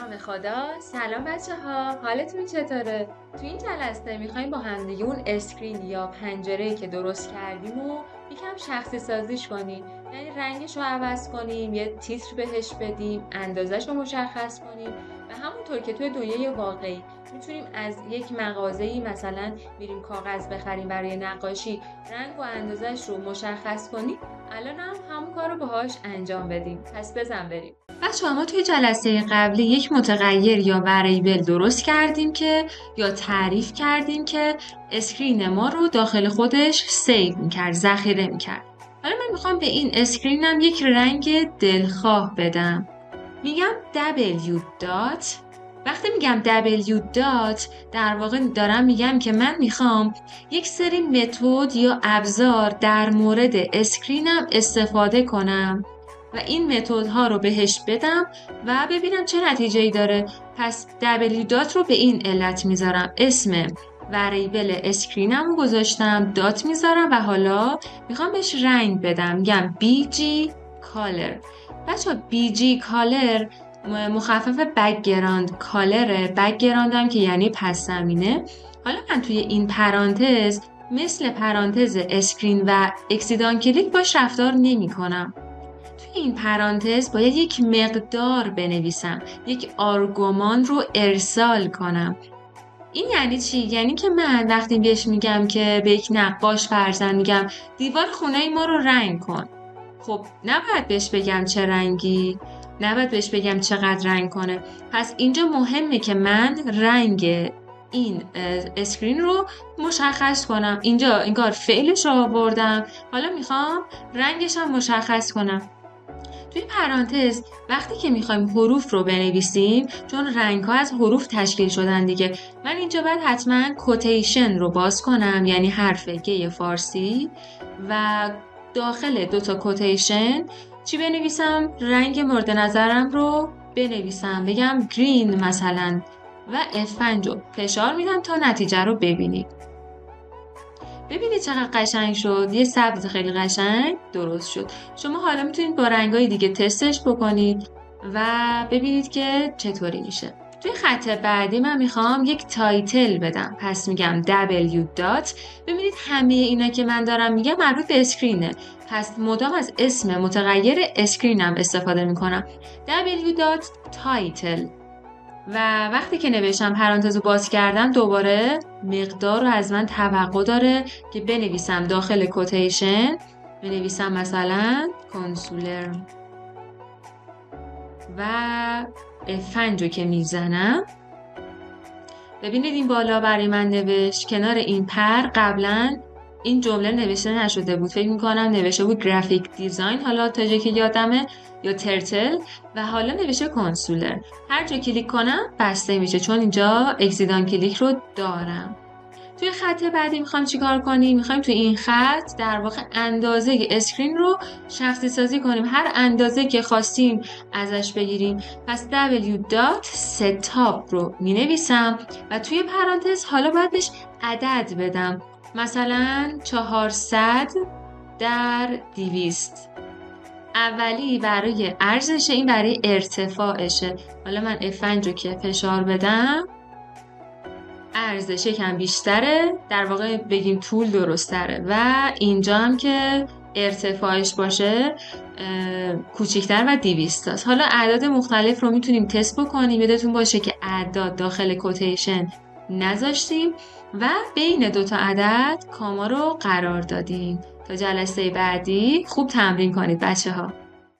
نام خدا. سلام بچه ها، حالتون چطوره؟ تو این جلسه میخوایم با همدیگه اون اسکرین یا پنجره‌ای که درست کردیم و یکم شخصی سازیش کنیم. یعنی رنگش رو عوض کنیم، یه تیتر بهش بدیم، اندازش رو مشخص کنیم و همونطور که توی دنیای واقعی میتونیم از یک مغازه‌ای مثلا میریم کاغذ بخریم برای نقاشی، رنگ و اندازش رو مشخص کنیم، الان هم همون کار رو باهاش انجام بدیم. پس بزن بریم. بچه‌ها ما توی جلسه قبلی یک متغیر یا وریبل درست کردیم که یا تعریف کردیم که اسکرین ما رو داخل خودش سیو میکرد، ذخیره میکرد. حالا من میخوام به این اسکرینم یک رنگ دلخواه بدم. میگم W دات. وقتی میگم W دات در واقع دارم میگم که من میخوام یک سری متد یا ابزار در مورد اسکرینم استفاده کنم و این متدها رو بهش بدم و ببینم چه نتیجه‌ای داره. پس W دات رو به این علت میذارم، اسم وریبل اسکرینم رو گذاشتم، دات میذارم و حالا میخوام بهش رنگ بدم، میگم BG color. بچه BG color مخفف بک‌گراند کالره، بک‌گراند هم که یعنی پس زمینه. حالا من توی این پرانتز مثل پرانتز اسکرین و اکسیدان کلیک باش رفتار نمی کنم. توی این پرانتز باید یک مقدار بنویسم، یک آرگومان رو ارسال کنم. این یعنی چی؟ یعنی که من وقتی بهش میگم که به یک نقاش فرضاً میگم دیوار خونه ما رو رنگ کن، خب نباید بهش بگم چه رنگی، نباید بهش بگم چقدر رنگ کنه. پس اینجا مهمه که من رنگ این اسکرین رو مشخص کنم. اینجا انگار فعلش رو آوردم، حالا میخوام رنگش هم مشخص کنم. توی پرانتز وقتی که میخوایم حروف رو بنویسیم، چون رنگ ها از حروف تشکیل شدن دیگه، من اینجا باید حتما کوتیشن رو باز کنم، یعنی حرف گ فارسی، و داخل دوتا کوتیشن چی بنویسم؟ رنگ مورد نظرم رو بنویسم، بگم گرین مثلا و F5 رو فشار میدم تا نتیجه رو ببینید. ببینید چقدر قشنگ شد، یه سبز خیلی قشنگ درست شد. شما حالا میتونید با رنگای دیگه تستش بکنید و ببینید که چطوری میشه. توی خط بعدی من میخوام یک تایتل بدم، پس میگم W دات. ببینید همه اینا که من دارم میگم مربوط به اسکرینه، پس مدام از اسم متغیر اسکرینم استفاده میکنم. W دات تایتل. و وقتی که نوشتم پرانتز رو باز کردم، دوباره مقدار رو از من توقع داره که بنویسم داخل کوتیشن، بنویسم مثلا کنسولر و F5 رو که میزنم. ببینید این بالا برای من نوشت، کنار این پر قبلا این جمله نوشته نشده بود، فکر میکنم نوشته بود گرافیک دیزاین، حالا تا جایی که یادمه، یا ترتل، و حالا نوشته کنسولر. هر جا کلیک کنم بسته میشه چون اینجا اکسیدان کلیک رو دارم. توی خط بعدی میخوام چیکار کنیم؟ میخوایم توی این خط در واقع اندازه اسکرین رو شخصی سازی کنیم، هر اندازه که خواستیم ازش بگیریم. پس W دات ستاپ رو مینویسم و توی پرانتز حالا باید بهش عدد بدم، مثلا 400 در 200. اولی برای عرضشه، این برای ارتفاعشه. حالا من F5 رو که فشار بدم عرضش یکم بیشتره، در واقع بگیم طول درستره، و اینجا هم که ارتفاعش باشه کوچیکتر و 200 هست. حالا اعداد مختلف رو میتونیم تست بکنیم، یادتون باشه که اعداد داخل کوتیشن نذاشتیم و بین دوتا عدد کاما رو قرار دادیم. تا جلسه بعدی خوب تمرین کنید بچه ها.